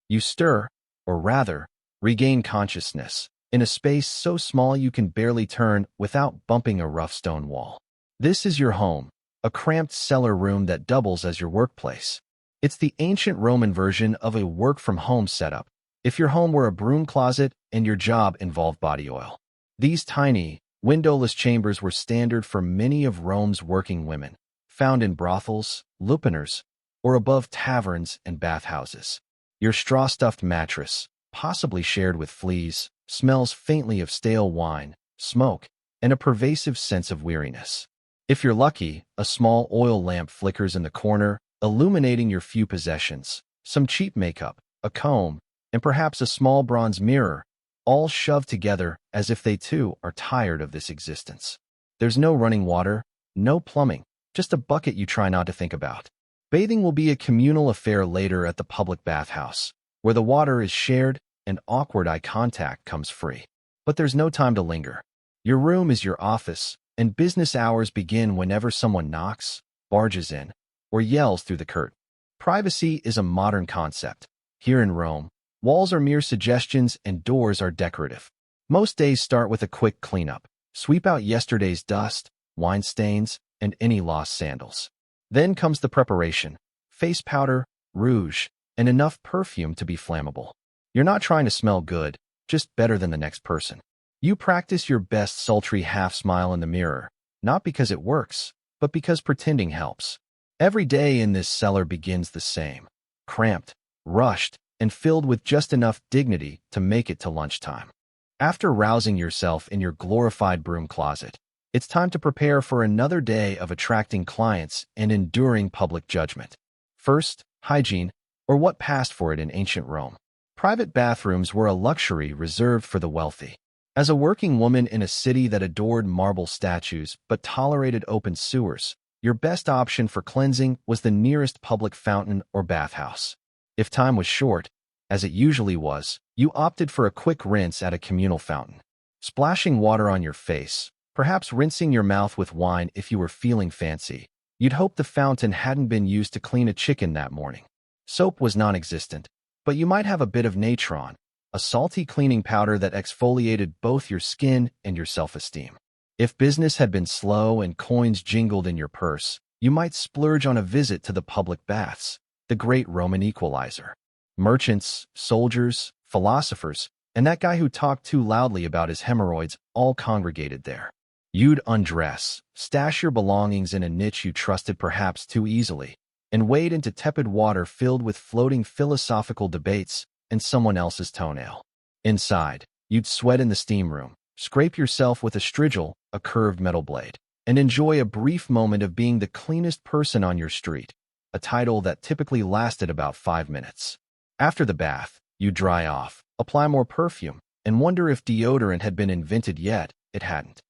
You stir, or rather, regain consciousness, in a space so small you can barely turn without bumping a rough stone wall. This is your home, a cramped cellar room that doubles as your workplace. It's the ancient Roman version of a work-from-home setup, if your home were a broom closet and your job involved body oil. These tiny, windowless chambers were standard for many of Rome's working women, found in brothels, lupinars, or above taverns and bathhouses. Your straw-stuffed mattress, possibly shared with fleas, smells faintly of stale wine, smoke, and a pervasive sense of weariness. If you're lucky, a small oil lamp flickers in the corner, illuminating your few possessions, some cheap makeup, a comb, and perhaps a small bronze mirror, all shoved together as if they too are tired of this existence. There's no running water, no plumbing, just a bucket you try not to think about. Bathing will be a communal affair later at the public bathhouse, where the water is shared and awkward eye contact comes free. But there's no time to linger. Your room is your office, and business hours begin whenever someone knocks, barges in, or yells through the curtain. Privacy is a modern concept. Here in Rome, walls are mere suggestions and doors are decorative. Most days start with a quick cleanup. Sweep out yesterday's dust, wine stains, and any lost sandals. Then comes the preparation: face powder, rouge, and enough perfume to be flammable. You're not trying to smell good, just better than the next person. You practice your best sultry half-smile in the mirror, not because it works, but because pretending helps. Every day in this cellar begins the same: cramped, rushed, and filled with just enough dignity to make it to lunchtime. After rousing yourself in your glorified broom closet, it's time to prepare for another day of attracting clients and enduring public judgment. First, hygiene, or what passed for it in ancient Rome. Private bathrooms were a luxury reserved for the wealthy. As a working woman in a city that adored marble statues but tolerated open sewers, your best option for cleansing was the nearest public fountain or bathhouse. If time was short, as it usually was, you opted for a quick rinse at a communal fountain. Splashing water on your face, perhaps rinsing your mouth with wine if you were feeling fancy. You'd hope the fountain hadn't been used to clean a chicken that morning. Soap was non-existent, but you might have a bit of natron, a salty cleaning powder that exfoliated both your skin and your self-esteem. If business had been slow and coins jingled in your purse, you might splurge on a visit to the public baths, the great Roman equalizer. Merchants, soldiers, philosophers, and that guy who talked too loudly about his hemorrhoids all congregated there. You'd undress, stash your belongings in a niche you trusted perhaps too easily, and wade into tepid water filled with floating philosophical debates and someone else's toenail. Inside, you'd sweat in the steam room, scrape yourself with a strigil, a curved metal blade, and enjoy a brief moment of being the cleanest person on your street, a title that typically lasted about 5 minutes. After the bath, you dry off, apply more perfume, and wonder if deodorant had been invented yet. It hadn't.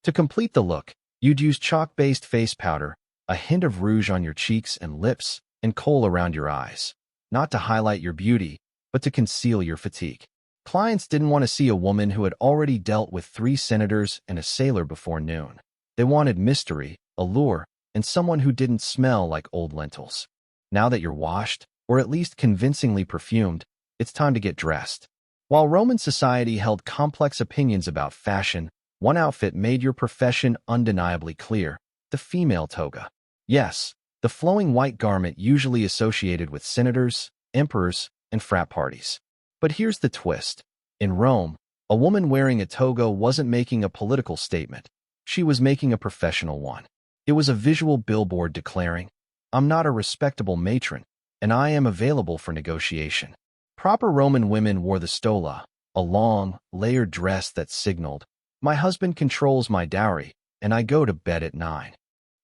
To complete the look, you'd use chalk-based face powder, a hint of rouge on your cheeks and lips, and kohl around your eyes, not to highlight your beauty, but to conceal your fatigue. Clients didn't want to see a woman who had already dealt with 3 senators and a sailor before noon. They wanted mystery, allure, and someone who didn't smell like old lentils. Now that you're washed, or at least convincingly perfumed, it's time to get dressed. While Roman society held complex opinions about fashion, one outfit made your profession undeniably clear: the female toga. Yes, the flowing white garment usually associated with senators, emperors, and frat parties. But here's the twist. In Rome, a woman wearing a toga wasn't making a political statement. She was making a professional one. It was a visual billboard declaring, "I'm not a respectable matron, and I am available for negotiation." Proper Roman women wore the stola, a long, layered dress that signaled, "My husband controls my dowry, and I go to bed at 9.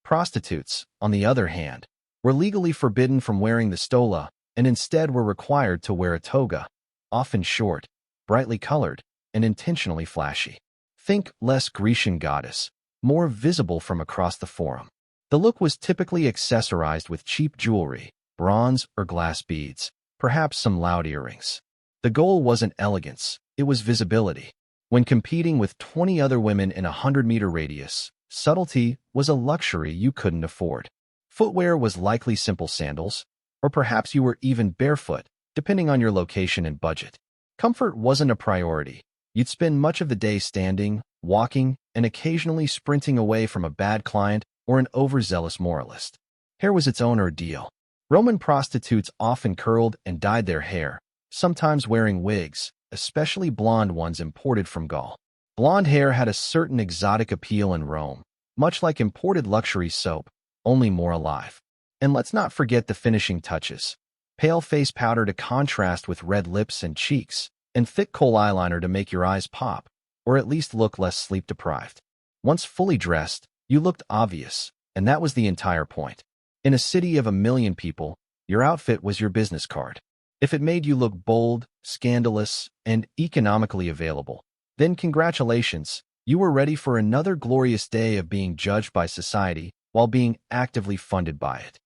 Prostitutes, on the other hand, were legally forbidden from wearing the stola and instead were required to wear a toga, often short, brightly colored, and intentionally flashy. Think less Grecian goddess, more visible from across the forum. The look was typically accessorized with cheap jewelry, bronze or glass beads, perhaps some loud earrings. The goal wasn't elegance, it was visibility. When competing with 20 other women in a 100-meter radius, subtlety was a luxury you couldn't afford. Footwear was likely simple sandals, or perhaps you were even barefoot, depending on your location and budget. Comfort wasn't a priority. You'd spend much of the day standing, walking, and occasionally sprinting away from a bad client or an overzealous moralist. Hair was its own ordeal. Roman prostitutes often curled and dyed their hair, sometimes wearing wigs, especially blonde ones imported from Gaul. Blonde hair had a certain exotic appeal in Rome, much like imported luxury soap, only more alive. And let's not forget the finishing touches. Pale face powder to contrast with red lips and cheeks, and thick kohl eyeliner to make your eyes pop, or at least look less sleep-deprived. Once fully dressed, you looked obvious, and that was the entire point. In a city of 1 million people, your outfit was your business card. If it made you look bold, scandalous, and economically available, then congratulations, you were ready for another glorious day of being judged by society while being actively funded by it.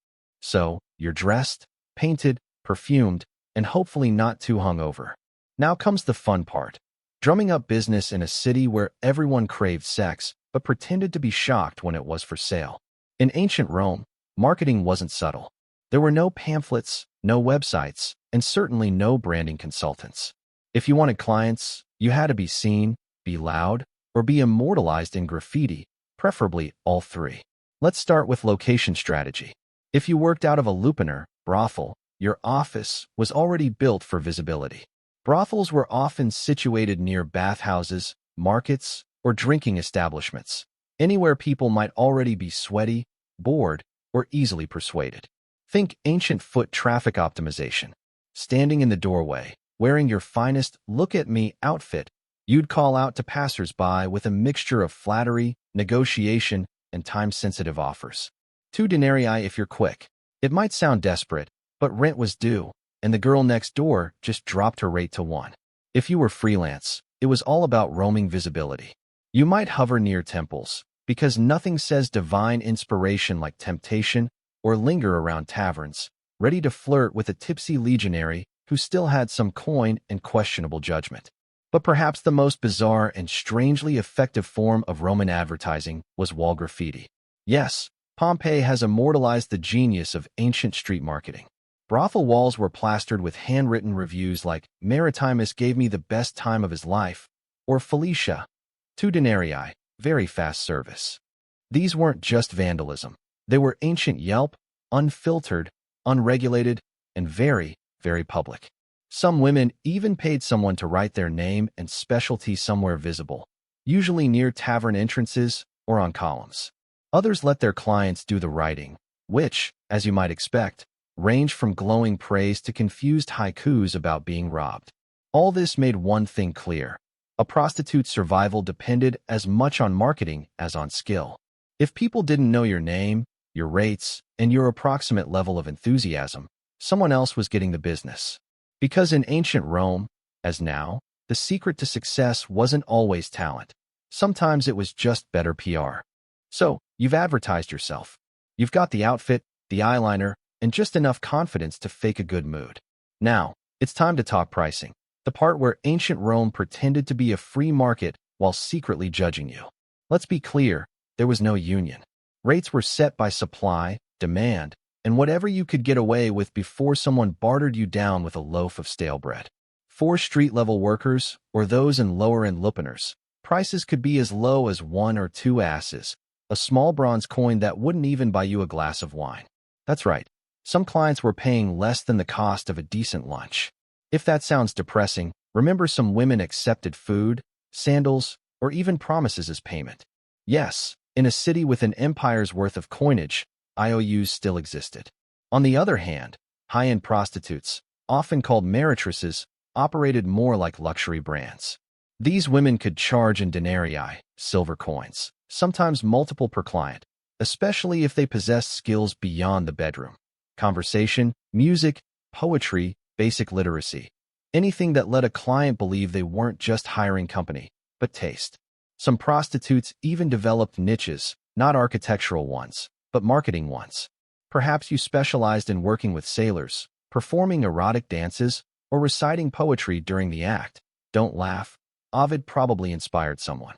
So, you're dressed, painted, perfumed, and hopefully not too hungover. Now comes the fun part. Drumming up business in a city where everyone craved sex but pretended to be shocked when it was for sale. In ancient Rome, marketing wasn't subtle. There were no pamphlets, no websites, and certainly no branding consultants. If you wanted clients, you had to be seen, be loud, or be immortalized in graffiti, preferably all three. Let's start with location strategy. If you worked out of a lupinar, brothel, your office was already built for visibility. Brothels were often situated near bathhouses, markets, or drinking establishments, anywhere people might already be sweaty, bored, or easily persuaded. Think ancient foot traffic optimization. Standing in the doorway, wearing your finest look-at-me outfit, you'd call out to passers-by with a mixture of flattery, negotiation, and time-sensitive offers. 2 denarii if you're quick. It might sound desperate, but rent was due, and the girl next door just dropped her rate to 1. If you were freelance, it was all about roaming visibility. You might hover near temples, because nothing says divine inspiration like temptation, or linger around taverns, ready to flirt with a tipsy legionary who still had some coin and questionable judgment. But perhaps the most bizarre and strangely effective form of Roman advertising was wall graffiti. Yes, Pompeii has immortalized the genius of ancient street marketing. Brothel walls were plastered with handwritten reviews like, "Maritimus gave me the best time of his life," or "Felicia, 2 denarii, very fast service." These weren't just vandalism. They were ancient Yelp, unfiltered, unregulated, and very, very public. Some women even paid someone to write their name and specialty somewhere visible, usually near tavern entrances or on columns. Others let their clients do the writing, which, as you might expect, ranged from glowing praise to confused haikus about being robbed. All this made one thing clear. A prostitute's survival depended as much on marketing as on skill. If people didn't know your name, your rates, and your approximate level of enthusiasm, someone else was getting the business. Because in ancient Rome, as now, the secret to success wasn't always talent. Sometimes it was just better PR. So, you've advertised yourself. You've got the outfit, the eyeliner, and just enough confidence to fake a good mood. Now, it's time to talk pricing, the part where ancient Rome pretended to be a free market while secretly judging you. Let's be clear, there was no union. Rates were set by supply, demand, and whatever you could get away with before someone bartered you down with a loaf of stale bread. For street-level workers, or those in lower-end lupinars, prices could be as low as 1 or 2 asses, a small bronze coin that wouldn't even buy you a glass of wine. That's right. Some clients were paying less than the cost of a decent lunch. If that sounds depressing, remember some women accepted food, sandals, or even promises as payment. Yes, in a city with an empire's worth of coinage, IOUs still existed. On the other hand, high-end prostitutes, often called meretresses, operated more like luxury brands. These women could charge in denarii, silver coins, sometimes multiple per client, especially if they possessed skills beyond the bedroom. Conversation, music, poetry, basic literacy. Anything that let a client believe they weren't just hiring company, but taste. Some prostitutes even developed niches, not architectural ones, but marketing ones. Perhaps you specialized in working with sailors, performing erotic dances, or reciting poetry during the act. Don't laugh. Ovid probably inspired someone.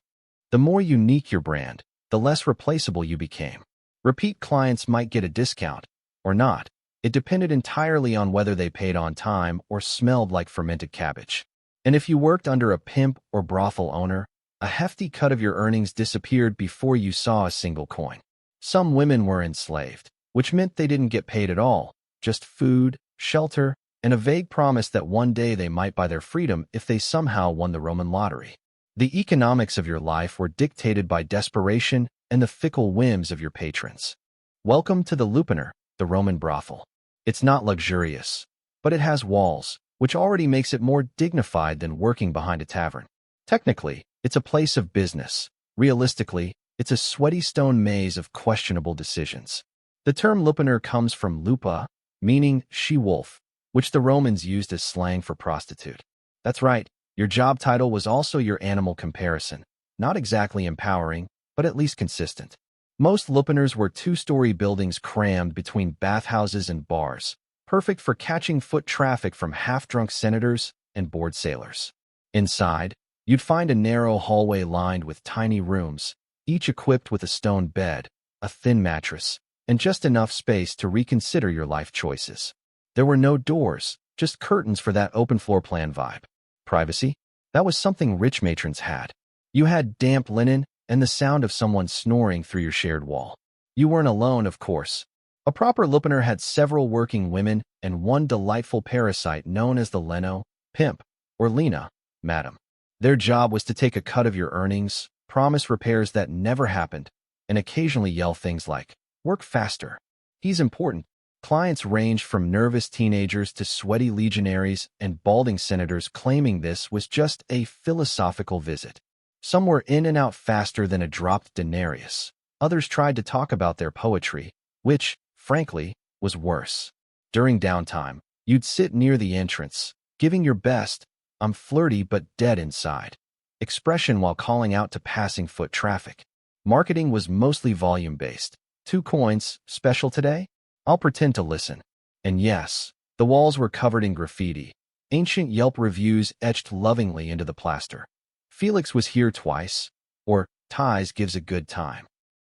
The more unique your brand, the less replaceable you became. Repeat clients might get a discount, or not. It depended entirely on whether they paid on time or smelled like fermented cabbage. And if you worked under a pimp or brothel owner, a hefty cut of your earnings disappeared before you saw a single coin. Some women were enslaved, which meant they didn't get paid at all, just food, shelter, and a vague promise that one day they might buy their freedom if they somehow won the Roman lottery. The economics of your life were dictated by desperation and the fickle whims of your patrons. Welcome to the lupinar, the Roman brothel. It's not luxurious, but it has walls, which already makes it more dignified than working behind a tavern. Technically, it's a place of business. Realistically, it's a sweaty stone maze of questionable decisions. The term lupinar comes from lupa, meaning she-wolf, which the Romans used as slang for prostitute. That's right, your job title was also your animal comparison. Not exactly empowering, but at least consistent. Most lupinars were two-story buildings crammed between bathhouses and bars, perfect for catching foot traffic from half-drunk senators and bored sailors. Inside, you'd find a narrow hallway lined with tiny rooms, each equipped with a stone bed, a thin mattress, and just enough space to reconsider your life choices. There were no doors, just curtains for that open floor plan vibe. Privacy? That was something rich matrons had. You had damp linen and the sound of someone snoring through your shared wall. You weren't alone, of course. A proper lupinar had several working women and one delightful parasite known as the Leno, pimp, or Lena, madam. Their job was to take a cut of your earnings, promise repairs that never happened, and occasionally yell things like, "Work faster." He's important. Clients ranged from nervous teenagers to sweaty legionaries and balding senators claiming this was just a philosophical visit. Some were in and out faster than a dropped denarius. Others tried to talk about their poetry, which, frankly, was worse. During downtime, you'd sit near the entrance, giving your best, "I'm flirty but dead inside" expression while calling out to passing foot traffic. Marketing was mostly volume-based. 2 coins, special today? I'll pretend to listen. And yes, the walls were covered in graffiti, ancient Yelp reviews etched lovingly into the plaster. Felix was here twice, or Ties gives a good time.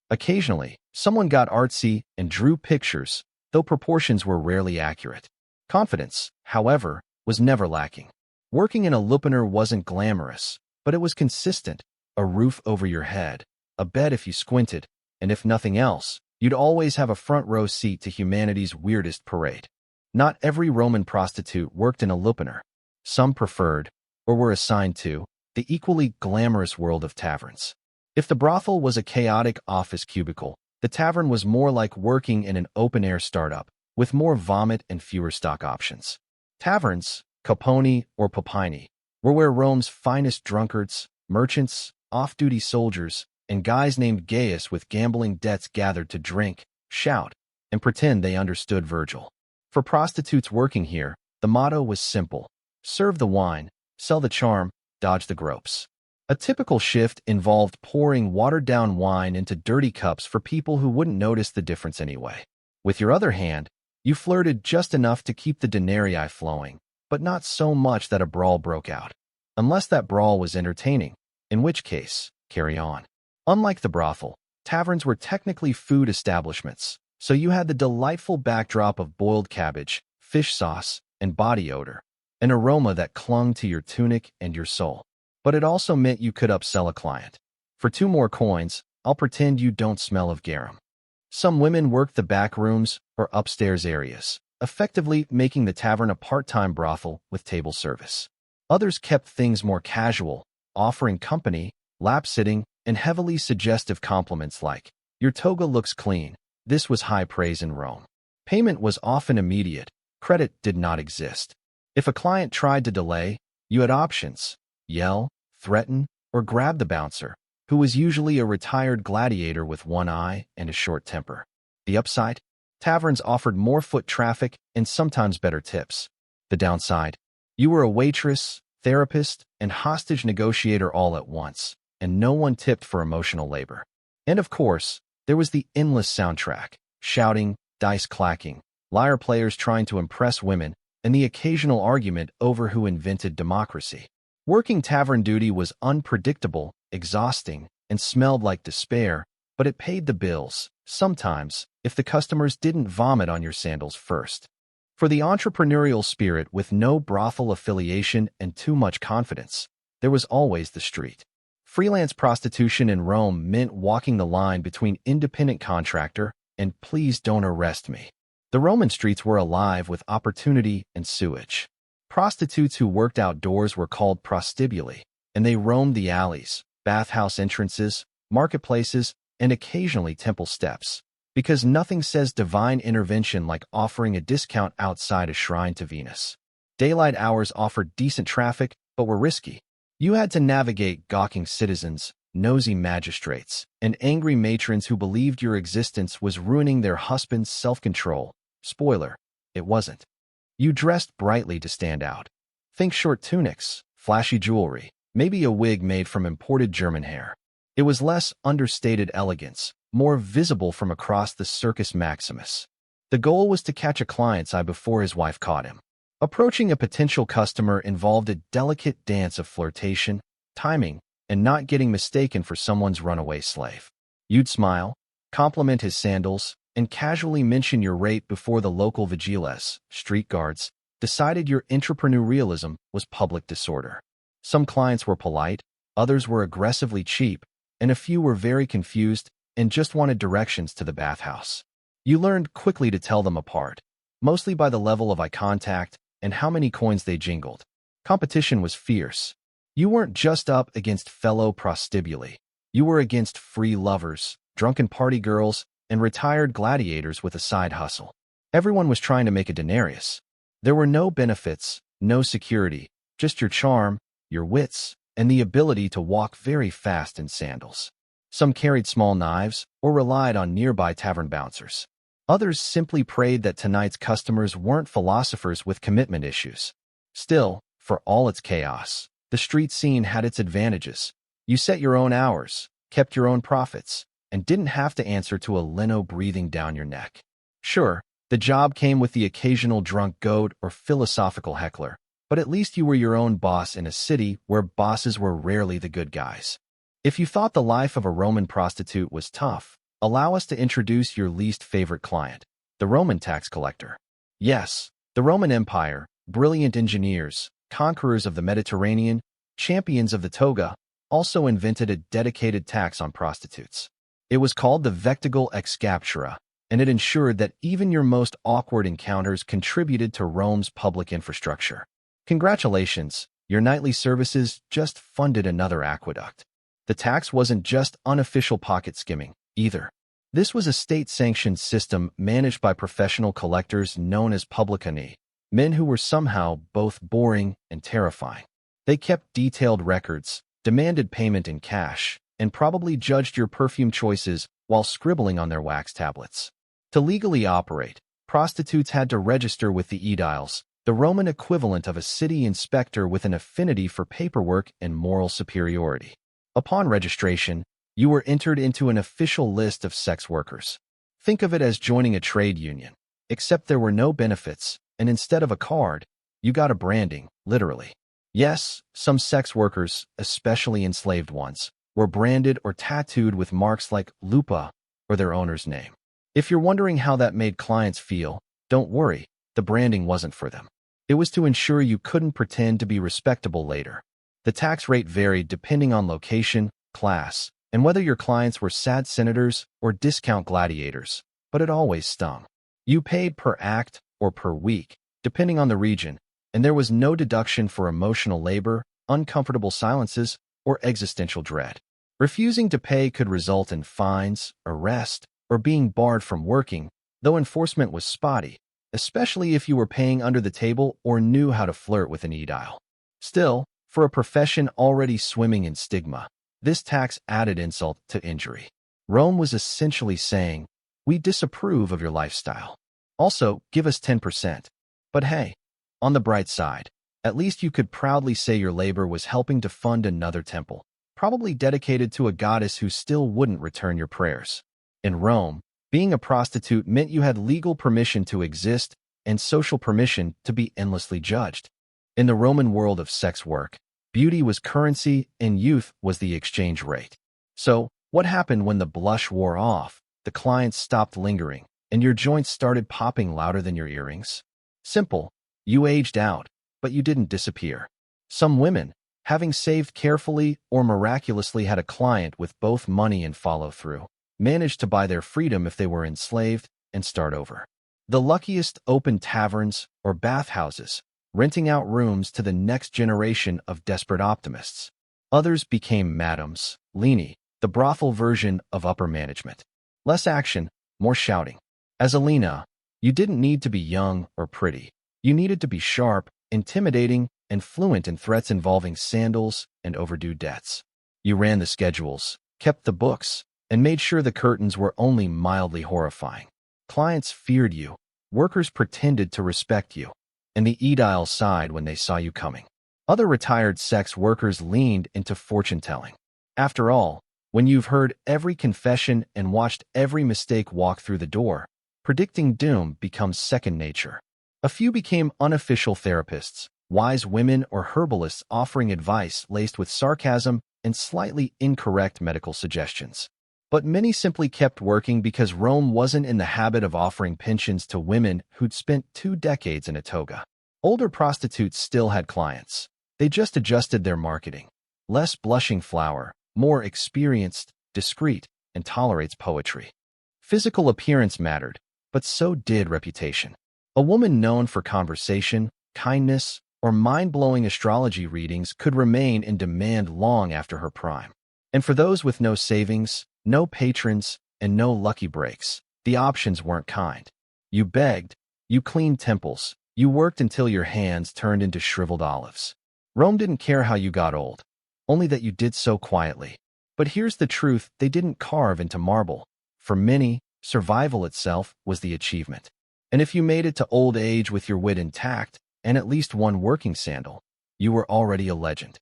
Occasionally, someone got artsy and drew pictures, though proportions were rarely accurate. Confidence, however, was never lacking. Working in a lupinar wasn't glamorous, but it was consistent. A roof over your head, a bed if you squinted, and if nothing else, you'd always have a front-row seat to humanity's weirdest parade. Not every Roman prostitute worked in a lupinar. Some preferred, or were assigned to, the equally glamorous world of taverns. If the brothel was a chaotic office cubicle, the tavern was more like working in an open-air startup, with more vomit and fewer stock options. Taverns, Caponi or Popini, were where Rome's finest drunkards, merchants, off-duty soldiers, and guys named Gaius with gambling debts gathered to drink, shout, and pretend they understood Virgil. For prostitutes working here, the motto was simple: serve the wine, sell the charm, dodge the gropes. A typical shift involved pouring watered-down wine into dirty cups for people who wouldn't notice the difference anyway. With your other hand, you flirted just enough to keep the denarii flowing, but not so much that a brawl broke out. Unless that brawl was entertaining, in which case, carry on. Unlike the brothel, taverns were technically food establishments, so you had the delightful backdrop of boiled cabbage, fish sauce, and body odor, an aroma that clung to your tunic and your soul. But it also meant you could upsell a client. For 2 more coins, I'll pretend you don't smell of garum. Some women worked the back rooms or upstairs areas, effectively making the tavern a part-time brothel with table service. Others kept things more casual, offering company, lap-sitting, and heavily suggestive compliments like, "Your toga looks clean." This was high praise in Rome. Payment was often immediate. Credit did not exist. If a client tried to delay, you had options: yell, threaten, or grab the bouncer, who was usually a retired gladiator with one eye and a short temper. The upside? Taverns offered more foot traffic and sometimes better tips. The downside? You were a waitress, therapist, and hostage negotiator all at once, and no one tipped for emotional labor. And of course, there was the endless soundtrack: shouting, dice clacking, liar players trying to impress women, and the occasional argument over who invented democracy. Working tavern duty was unpredictable, exhausting, and smelled like despair, but it paid the bills, sometimes, if the customers didn't vomit on your sandals first. For the entrepreneurial spirit with no brothel affiliation and too much confidence, there was always the street. Freelance prostitution in Rome meant walking the line between independent contractor and please don't arrest me. The Roman streets were alive with opportunity and sewage. Prostitutes who worked outdoors were called prostibuli, and they roamed the alleys, bathhouse entrances, marketplaces, and occasionally temple steps, because nothing says divine intervention like offering a discount outside a shrine to Venus. Daylight hours offered decent traffic, but were risky. You had to navigate gawking citizens, nosy magistrates, and angry matrons who believed your existence was ruining their husband's self-control. Spoiler, it wasn't. You dressed brightly to stand out. Think short tunics, flashy jewelry, maybe a wig made from imported German hair. It was less understated elegance, more visible from across the Circus Maximus. The goal was to catch a client's eye before his wife caught him. Approaching a potential customer involved a delicate dance of flirtation, timing, and not getting mistaken for someone's runaway slave. You'd smile, compliment his sandals, and casually mention your rate before the local vigiles, street guards, decided your entrepreneurialism was public disorder. Some clients were polite, others were aggressively cheap, and a few were very confused and just wanted directions to the bathhouse. You learned quickly to tell them apart, mostly by the level of eye contact and how many coins they jingled. Competition was fierce. You weren't just up against fellow prostibuli. You were against free lovers, drunken party girls, and retired gladiators with a side hustle. Everyone was trying to make a denarius. There were no benefits, no security, just your charm, your wits, and the ability to walk very fast in sandals. Some carried small knives or relied on nearby tavern bouncers. Others simply prayed that tonight's customers weren't philosophers with commitment issues. Still, for all its chaos, the street scene had its advantages. You set your own hours, kept your own profits, and didn't have to answer to a lino breathing down your neck. Sure, the job came with the occasional drunk goat or philosophical heckler, but at least you were your own boss in a city where bosses were rarely the good guys. If you thought the life of a Roman prostitute was tough, allow us to introduce your least favorite client, the Roman tax collector. Yes, the Roman Empire, brilliant engineers, conquerors of the Mediterranean, champions of the toga, also invented a dedicated tax on prostitutes. It was called the vectigal ex captura, and it ensured that even your most awkward encounters contributed to Rome's public infrastructure. Congratulations, your nightly services just funded another aqueduct. The tax wasn't just unofficial pocket skimming, either. This was a state-sanctioned system managed by professional collectors known as publicani, men who were somehow both boring and terrifying. They kept detailed records, demanded payment in cash, and probably judged your perfume choices while scribbling on their wax tablets. To legally operate, prostitutes had to register with the aediles, the Roman equivalent of a city inspector with an affinity for paperwork and moral superiority. Upon registration, you were entered into an official list of sex workers. Think of it as joining a trade union, except there were no benefits, and instead of a card, you got a branding, literally. Yes, some sex workers, especially enslaved ones, were branded or tattooed with marks like lupa or their owner's name. If you're wondering how that made clients feel, don't worry, the branding wasn't for them. It was to ensure you couldn't pretend to be respectable later. The tax rate varied depending on location, class, and whether your clients were sad senators or discount gladiators, but it always stung. You paid per act or per week, depending on the region, and there was no deduction for emotional labor, uncomfortable silences, or existential dread. Refusing to pay could result in fines, arrest, or being barred from working, though enforcement was spotty, especially if you were paying under the table or knew how to flirt with an aedile. Still, for a profession already swimming in stigma, this tax added insult to injury. Rome was essentially saying, we disapprove of your lifestyle. Also, give us 10%. But hey, on the bright side, at least you could proudly say your labor was helping to fund another temple, probably dedicated to a goddess who still wouldn't return your prayers. In Rome, being a prostitute meant you had legal permission to exist and social permission to be endlessly judged. In the Roman world of sex work, beauty was currency and youth was the exchange rate. So, What happened when the blush wore off, the clients stopped lingering, and your joints started popping louder than your earrings? Simple. You aged out, but you didn't disappear. Some women, having saved carefully or miraculously had a client with both money and follow-through, managed to buy their freedom if they were enslaved and start over. The luckiest opened taverns or bathhouses, renting out rooms to the next generation of desperate optimists. Others became madams, Leni, the brothel version of upper management. Less action, more shouting. As Alina, you didn't need to be young or pretty. You needed to be sharp, intimidating, and fluent in threats involving sandals and overdue debts. You ran the schedules, kept the books, and made sure the curtains were only mildly horrifying. Clients feared you, workers pretended to respect you, and the aediles sighed when they saw you coming. Other retired sex workers leaned into fortune-telling. After all, when you've heard every confession and watched every mistake walk through the door, predicting doom becomes second nature. A few became unofficial therapists, wise women or herbalists offering advice laced with sarcasm and slightly incorrect medical suggestions. But many simply kept working because Rome wasn't in the habit of offering pensions to women who'd spent 2 decades in a toga. Older prostitutes still had clients. They just adjusted their marketing. Less blushing flower, more experienced, discreet, and tolerates poetry. Physical appearance mattered, but so did reputation. A woman known for conversation, kindness, or mind-blowing astrology readings could remain in demand long after her prime. And for those with no savings, no patrons, and no lucky breaks, the options weren't kind. You begged, you cleaned temples, you worked until your hands turned into shriveled olives. Rome didn't care how you got old, only that you did so quietly. But here's the truth they didn't carve into marble. For many, survival itself was the achievement. And if you made it to old age with your wit intact and at least one working sandal, you were already a legend.